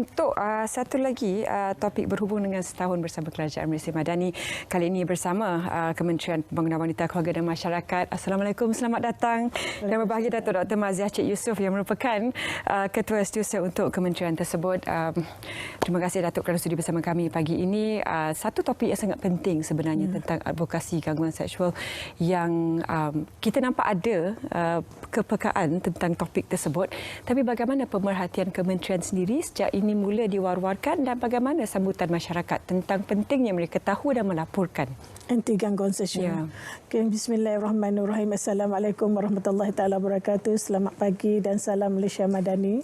untuk satu lagi topik berhubung dengan setahun bersama Kerajaan Malaysia Madani. Kali ini bersama Kementerian Pembangunan Wanita, Keluarga dan Masyarakat. Assalamualaikum, selamat datang. Dan berbahagia Datuk Dr. Maziah Cik Yusof yang merupakan Ketua Setiausaha untuk kementerian tersebut. Terima kasih Datuk kerana sudi bersama kami pagi ini. Satu topik yang sangat penting sebenarnya tentang advokasi gangguan seksual yang kita nampak ada kepekaan tentang topik tersebut. Tapi bagaimana pemerhatian kementerian sendiri sejak ini mula diwar-warkan dan bagaimana sambutan masyarakat tentang pentingnya mereka tahu dan melaporkan anti gangguan seksual. Okay, bismillahirrahmanirrahim. Assalamualaikum warahmatullahi taala wabarakatuh. Selamat pagi dan salam Malaysia Madani.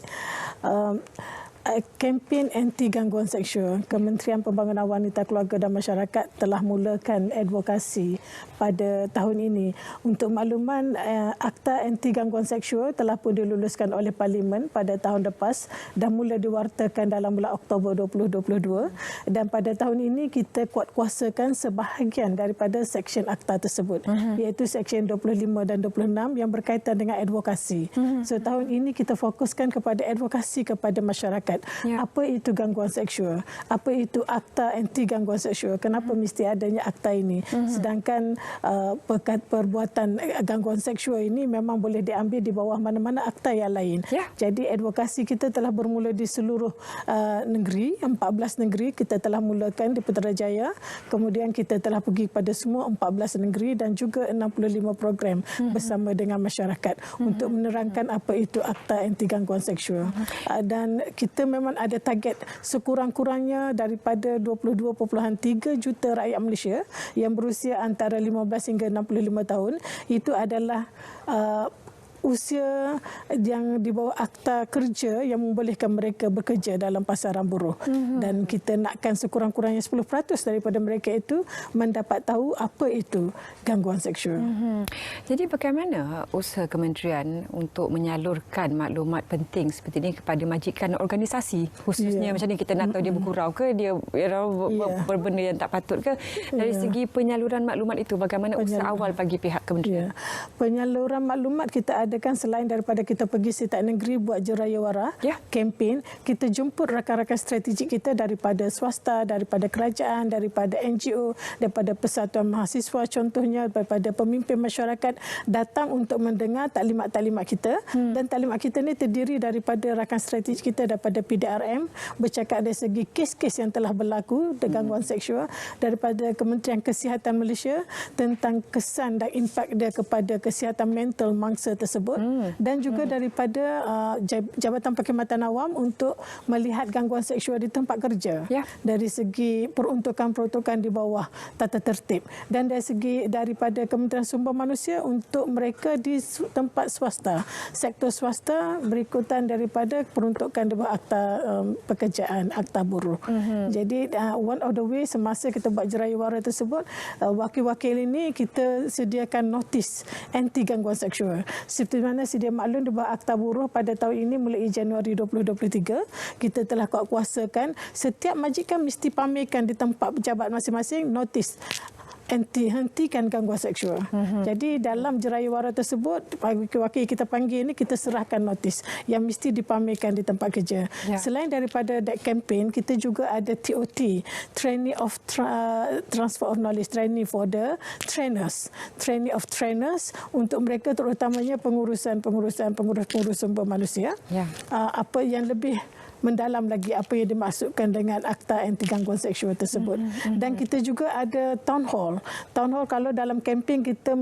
Kempen anti gangguan seksual, Kementerian Pembangunan Wanita, Keluarga dan Masyarakat telah mulakan advokasi pada tahun ini. Untuk makluman, Akta Anti Gangguan Seksual telah pun diluluskan oleh Parlimen pada tahun lepas dan mula diwartakan dalam bulan Oktober 2022. Dan pada tahun ini kita kuatkuasakan sebahagian daripada seksyen akta tersebut, iaitu seksyen 25 dan 26 yang berkaitan dengan advokasi. So tahun ini kita fokuskan kepada advokasi kepada masyarakat. Apa itu gangguan seksual? Apa itu akta anti gangguan seksual? Kenapa mesti adanya akta ini? Sedangkan perbuatan gangguan seksual ini memang boleh diambil di bawah mana-mana akta yang lain. Jadi advokasi kita telah bermula di seluruh negeri, 14 negeri kita telah mulakan di Putrajaya. Kemudian kita telah pergi pada semua 14 negeri dan juga 65 program bersama dengan masyarakat untuk menerangkan apa itu akta anti gangguan seksual. Dan kita memang ada target sekurang-kurangnya daripada 22.3 juta rakyat Malaysia yang berusia antara 15 hingga 65 tahun. Itu adalah usia yang di bawah akta kerja yang membolehkan mereka bekerja dalam pasaran buruh. Dan kita nakkan sekurang-kurangnya 10% daripada mereka itu mendapat tahu apa itu gangguan seksual. Jadi bagaimana usaha kementerian untuk menyalurkan maklumat penting seperti ini kepada majikan organisasi, khususnya macam ni kita nak tahu dia bergurau ke, dia berbenda yang tak patut ke. Dari segi penyaluran maklumat itu, bagaimana usaha awal bagi pihak kementerian? Penyaluran maklumat kita adakan selain daripada kita pergi setiap negeri buat jurayawara, kempen, kita jemput rakan-rakan strategik kita daripada swasta, daripada kerajaan, daripada NGO, daripada persatuan mahasiswa contohnya, daripada pemimpin masyarakat datang untuk mendengar taklimat-taklimat kita. Dan taklimat kita ni terdiri daripada rakan strategik kita daripada PDRM bercakap dari segi kes-kes yang telah berlaku gangguan seksual, daripada Kementerian Kesihatan Malaysia tentang kesan dan impak dia kepada kesihatan mental mangsa tersebut, dan juga daripada Jabatan Perkhidmatan Awam untuk melihat gangguan seksual di tempat kerja dari segi peruntukan-peruntukan di bawah tata tertib, dan dari segi daripada Kementerian Sumber Manusia untuk mereka di tempat swasta, sektor swasta berikutan daripada peruntukan di bawah akta pekerjaan, akta buruh. Jadi one of the way semasa kita buat jurayawara tersebut, wakil-wakil ini kita sediakan notis anti gangguan seksual. Seperti mana sedia maklum di bawah Akta Buruh pada tahun ini mulai Januari 2023, kita telah kuatkuasakan setiap majikan mesti pamerkan di tempat pejabat masing-masing notis hentikan gangguan seksual. Jadi dalam jurayawara tersebut, wakil-wakil kita panggil ini kita serahkan notis yang mesti dipamerkan di tempat kerja. Selain daripada that campaign, kita juga ada TOT, Training of Transfer of Knowledge, training for the trainers, training of trainers untuk mereka terutamanya pengurus sumber manusia. Apa yang lebih mendalam lagi apa yang dimaksudkan dengan akta anti gangguan seksual tersebut. Dan kita juga ada town hall. Town hall kalau dalam kempen kita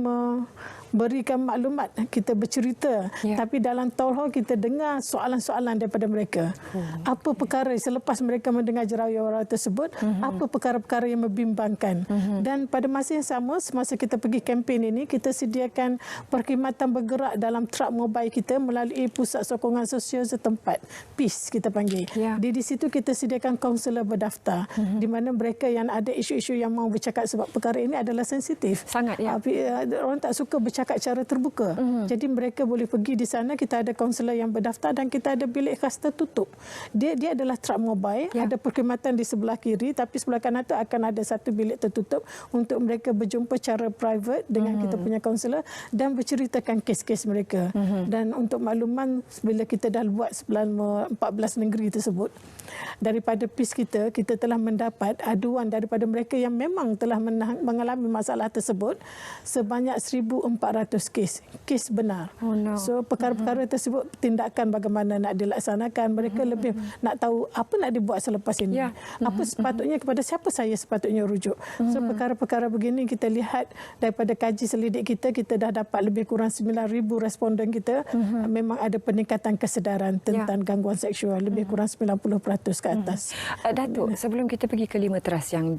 berikan maklumat, kita bercerita, tapi dalam town hall kita dengar soalan-soalan daripada mereka. Apa perkara selepas mereka mendengar jurayawara tersebut, apa perkara-perkara yang membimbangkan. Dan pada masa yang sama, semasa kita pergi kempen ini, kita sediakan perkhidmatan bergerak dalam truck mobile kita melalui Pusat Sokongan Sosial setempat, PIS kita panggil. Di situ kita sediakan kaunselor berdaftar, di mana mereka yang ada isu-isu yang mau bercakap sebab perkara ini adalah sensitif. Sangat, orang tak suka bercakap secara terbuka. Jadi mereka boleh pergi di sana, kita ada kaunselor yang berdaftar dan kita ada bilik khas tertutup. Dia adalah truck mobile, ada perkhidmatan di sebelah kiri, tapi sebelah kanan itu akan ada satu bilik tertutup untuk mereka berjumpa secara private dengan kita punya kaunselor dan berceritakan kes-kes mereka. Dan untuk makluman, bila kita dah buat 14 negeri tersebut, daripada PIS kita telah mendapat aduan daripada mereka yang memang telah mengalami masalah tersebut sebanyak 1,400 kes benar. Oh, no. So perkara-perkara tersebut tindakan bagaimana nak dilaksanakan, mereka lebih nak tahu apa nak dibuat selepas ini. Apa sepatutnya, kepada siapa saya sepatutnya rujuk. So perkara-perkara begini kita lihat daripada kaji selidik kita dah dapat lebih kurang 9,000 responden kita memang ada peningkatan kesedaran tentang gangguan seksual, lebih kurang 90% ke atas. Datuk, sebelum kita pergi ke 5 teras yang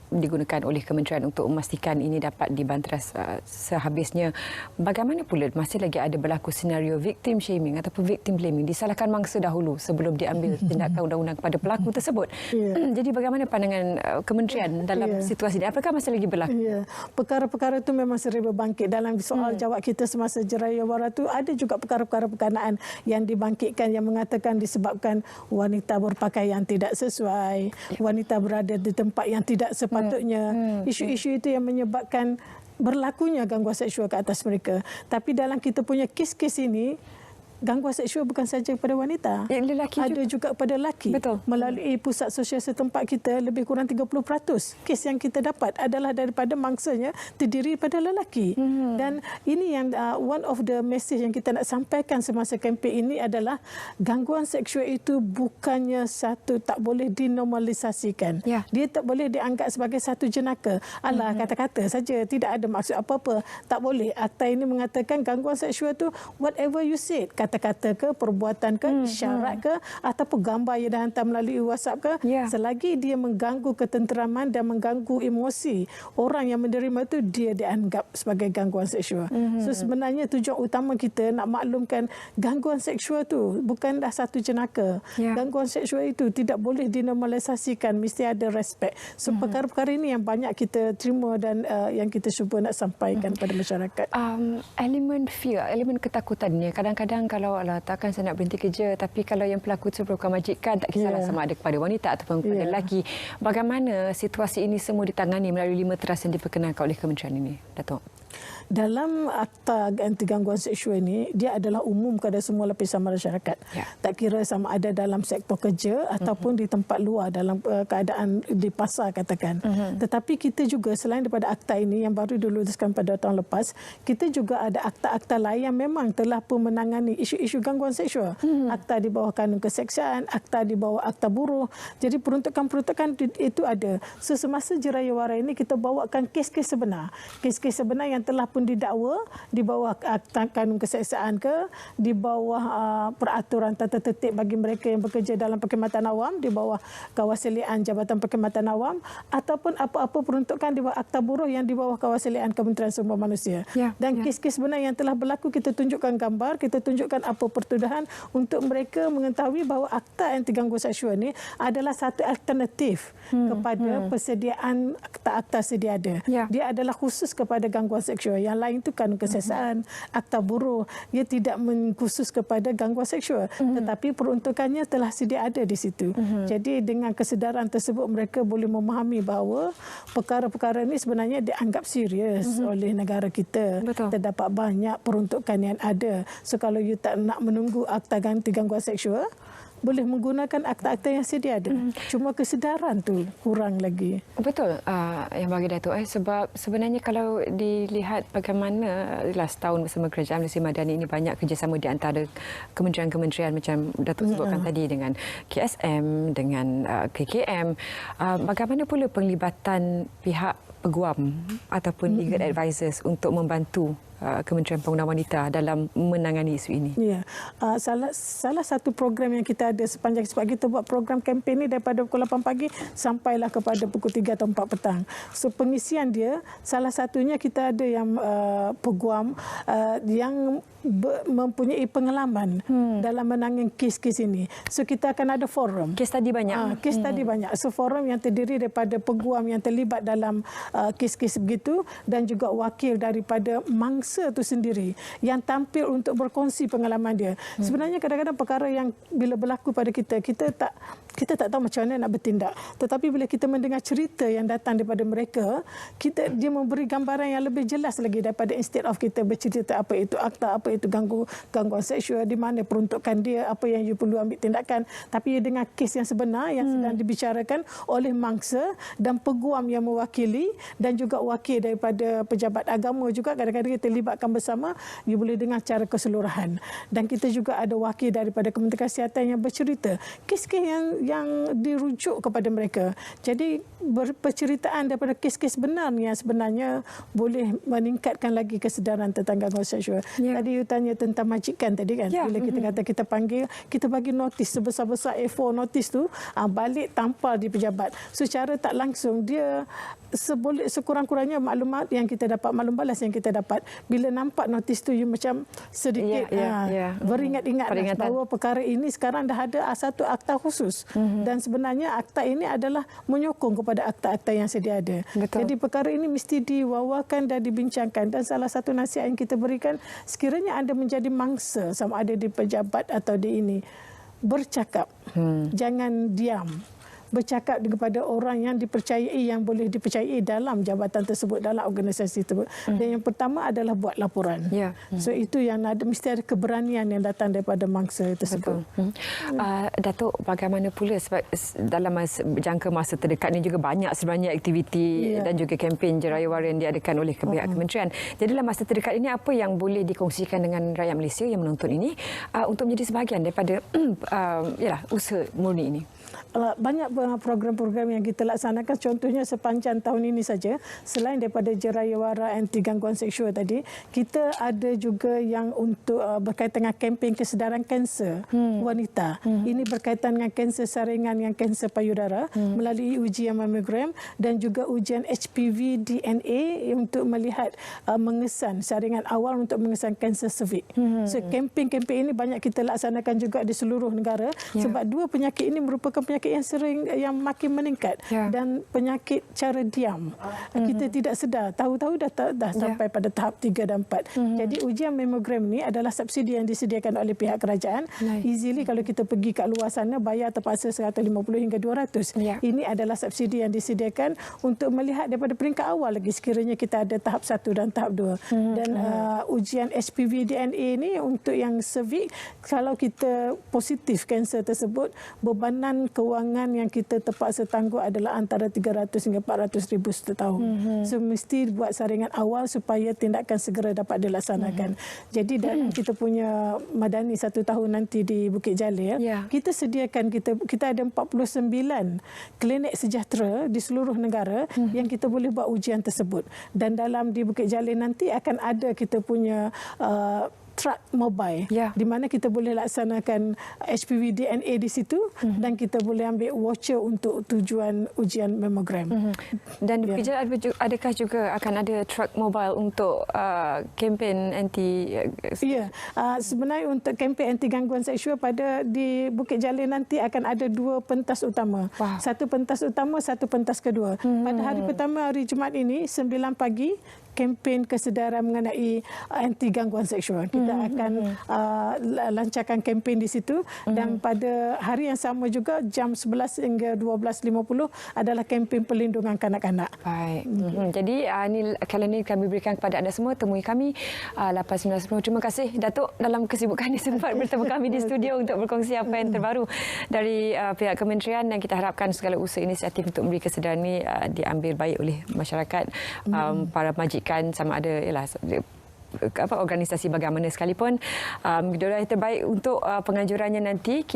digunakan oleh kementerian untuk memastikan ini dapat dibanteras sehabisnya, bagaimana pula masih lagi ada berlaku senario victim shaming ataupun victim blaming, disalahkan mangsa dahulu sebelum diambil tindakan undang-undang kepada pelaku tersebut. Jadi bagaimana pandangan kementerian dalam situasi ini? Apakah masih lagi berlaku? Perkara-perkara itu memang sering berbangkit. Dalam soal jawab kita semasa Jerayawara itu ada juga perkara-perkara berkenaan yang dibangkitkan yang mengatakan disebabkan wanita berpakaian tidak sesuai, wanita berada di tempat yang tidak sepatutnya. Isu-isu itu yang menyebabkan berlakunya gangguan seksual ke atas mereka. Tapi dalam kita punya kes-kes ini, gangguan seksual bukan saja kepada wanita, ada juga kepada lelaki. Betul. Melalui pusat sosial setempat kita, lebih kurang 30% kes yang kita dapat adalah daripada mangsanya terdiri pada lelaki. Dan ini yang one of the message yang kita nak sampaikan semasa kempen ini adalah gangguan seksual itu bukannya satu, tak boleh dinormalisasikan. Dia tak boleh dianggap sebagai satu jenaka. Alah, kata-kata saja, tidak ada maksud apa-apa. Tak boleh. Akta ini mengatakan gangguan seksual itu whatever you said, kata-kata ke, perbuatan ke, isyarat ke, ataupun gambar yang dah hantar melalui WhatsApp ke, selagi dia mengganggu ketenteraman dan mengganggu emosi orang yang menerima itu, dia dianggap sebagai gangguan seksual. So sebenarnya tujuan utama kita nak maklumkan gangguan seksual itu bukanlah satu jenaka. Gangguan seksual itu tidak boleh dinormalisasikan, mesti ada respect. So perkara-perkara ini yang banyak kita terima dan yang kita cuba nak sampaikan kepada masyarakat. Elemen fear, elemen ketakutannya kadang-kadang kalau takkan saya nak berhenti kerja, tapi kalau yang pelaku itu bukan majikan, tak kisahlah sama ada kepada wanita ataupun kepada lelaki. Bagaimana situasi ini semua ditangani melalui 5 teras yang diperkenalkan oleh kementerian ini, Datuk? Dalam akta anti gangguan seksual ini, dia adalah umum kepada semua lapisan masyarakat. Tak kira sama ada dalam sektor kerja ataupun di tempat luar dalam keadaan di pasar katakan. Tetapi kita juga selain daripada akta ini yang baru diluluskan pada tahun lepas, kita juga ada akta-akta lain yang memang telah pun menangani isu-isu gangguan seksual. Akta di bawah kanun keseksaan, akta di bawah akta buruh. Jadi peruntukan-peruntukan itu ada. So, semasa Jerayawara ini kita bawakan kes-kes sebenar. Kes-kes sebenar yang telah pun didakwa di bawah akta kanun keseksaan ke, di bawah peraturan tata tertib bagi mereka yang bekerja dalam perkhidmatan awam, di bawah kawasilian Jabatan Perkhidmatan Awam, ataupun apa-apa peruntukan di bawah akta buruh yang di bawah kawasilian Kementerian Sumber Manusia. Dan kes-kes sebenar yang telah berlaku, kita tunjukkan gambar, kita tunjukkan apa pertuduhan untuk mereka mengetahui bahawa akta anti gangguan seksual ini adalah satu alternatif kepada persediaan akta-akta sedia ada. Dia adalah khusus kepada gangguan seksual. Yang lain itu kanun keseksaan, akta buruh. Ia tidak khusus kepada gangguan seksual. Tetapi peruntukannya telah sedia ada di situ. Jadi dengan kesedaran tersebut, mereka boleh memahami bahawa perkara-perkara ini sebenarnya dianggap serius oleh negara kita. Terdapat banyak peruntukan yang ada. So kalau you tak nak menunggu akta anti gangguan seksual, boleh menggunakan akta-akta yang sedia ada. Cuma kesedaran tu kurang lagi. Betul yang bagi Datuk. Sebab sebenarnya kalau dilihat bagaimana setahun bersama Kerajaan Malaysia Madani ini banyak kerjasama di antara kementerian-kementerian macam Datuk sebutkan tadi dengan KSM, dengan KKM. Bagaimana pula penglibatan pihak peguam ataupun legal advisors untuk membantu Kementerian Pembangunan Wanita dalam menangani isu ini? Salah satu program yang kita ada sepanjang, sebab kita buat program kempen ini daripada pukul 8 pagi sampailah kepada pukul 3 atau 4 petang. So pengisian dia, salah satunya kita ada yang peguam yang mempunyai pengalaman dalam menangani kes-kes ini. So kita akan ada forum. Kes tadi banyak. Kes tadi banyak. So forum yang terdiri daripada peguam yang terlibat dalam kes-kes begitu dan juga wakil daripada mangsa mangsa itu sendiri yang tampil untuk berkongsi pengalaman dia. Sebenarnya kadang-kadang perkara yang bila berlaku pada kita tak tahu macam mana nak bertindak. Tetapi bila kita mendengar cerita yang datang daripada mereka, dia memberi gambaran yang lebih jelas lagi daripada instead of kita bercerita apa itu akta, apa itu gangguan seksual, di mana peruntukan dia, apa yang you perlu ambil tindakan. Tapi dengan kes yang sebenar yang sedang dibicarakan oleh mangsa dan peguam yang mewakili dan juga wakil daripada pejabat agama juga kadang-kadang kita libatkan bersama, you boleh dengar cara keseluruhan. Dan kita juga ada wakil daripada Kementerian Kesihatan yang bercerita kes-kes yang dirujuk kepada mereka. Jadi perceritaan daripada kes-kes benar yang sebenarnya boleh meningkatkan lagi kesedaran tentang gangguan seksual. Tadi you tanya tentang majikan tadi kan. Bila kita kata kita panggil, kita bagi notis sebesar-besar A4 notis tu balik tampal di pejabat. Secara tak langsung dia sekurang-kurangnya maklumat yang kita dapat, maklum balas yang kita dapat. Bila nampak notis tu you macam sedikit beringat-ingat bahawa perkara ini sekarang dah ada satu akta khusus. Dan sebenarnya akta ini adalah menyokong kepada akta-akta yang sedia ada. Betul. Jadi perkara ini mesti diwawakan dan dibincangkan. Dan salah satu nasihat yang kita berikan, sekiranya anda menjadi mangsa sama ada di pejabat atau di ini, bercakap. Jangan diam. Bercakap kepada orang yang dipercayai, yang boleh dipercayai dalam jabatan tersebut, dalam organisasi tersebut. Dan yang pertama adalah buat laporan. So itu yang mesti ada keberanian yang datang daripada mangsa tersebut. Datuk, bagaimana pula sebab dalam jangka masa terdekat ini juga banyak sebenarnya aktiviti dan juga kempen Jerayawara yang diadakan oleh pihak kementerian. Jadi dalam masa terdekat ini apa yang boleh dikongsikan dengan rakyat Malaysia yang menonton ini untuk menjadi sebahagian daripada usaha murni ini? Banyak program-program yang kita laksanakan, contohnya sepanjang tahun ini saja, selain daripada Jerayawara anti gangguan seksual tadi, kita ada juga yang untuk berkaitan dengan kempen kesedaran kanser wanita. Ini berkaitan dengan kanser saringan yang kanser payudara melalui ujian mamogram dan juga ujian HPV DNA untuk melihat mengesan saringan awal untuk mengesan kanser cervix. So kempen-kempen ini banyak kita laksanakan juga di seluruh negara sebab dua penyakit ini merupakan penyakit yang makin meningkat dan penyakit cara diam. Kita tidak sedar, tahu-tahu dah sampai pada tahap 3 dan 4. Jadi ujian mamogram ni adalah subsidi yang disediakan oleh pihak kerajaan. Easily kalau kita pergi kat luar sana bayar terpaksa 150 hingga 200. Ini adalah subsidi yang disediakan untuk melihat daripada peringkat awal lagi sekiranya kita ada tahap 1 dan tahap 2. Dan ujian HPV DNA ni untuk yang cervix, kalau kita positif kanser tersebut, bebanan kewangan yang kita terpaksa tangguh adalah antara 300 hingga 400 ribu setahun. So mesti buat saringan awal supaya tindakan segera dapat dilaksanakan. Jadi dalam kita punya Madani 1 tahun nanti di Bukit Jalil, kita sediakan kita ada 49 klinik sejahtera di seluruh negara yang kita boleh buat ujian tersebut. Dan dalam di Bukit Jalil nanti akan ada kita punya truck mobile di mana kita boleh laksanakan HPV DNA di situ dan kita boleh ambil voucher untuk tujuan ujian mamogram. Dan di Bukit Jalil adakah juga akan ada truck mobile untuk kempen anti sebenarnya untuk kempen anti gangguan seksual di Bukit Jalil nanti akan ada 2 pentas utama. Satu pentas utama, satu pentas kedua. Pada hari pertama, hari Jumaat ini 9 pagi, kempen kesedaran mengenai anti gangguan seksual. Kita akan lancarkan kempen di situ dan pada hari yang sama juga jam 11 hingga 12.50 adalah kempen perlindungan kanak-kanak. Baik. Jadi kali ini kami berikan kepada anda semua, temui kami 8.90. Terima kasih Datuk dalam kesibukan ini sempat bersama kami di studio untuk berkongsi apa yang terbaru dari pihak kementerian, dan kita harapkan segala usaha inisiatif untuk memberi kesedaran ini diambil baik oleh masyarakat, para majikan, sama ada organisasi bagaimana sekalipun. Doa yang terbaik untuk penganjurannya nanti.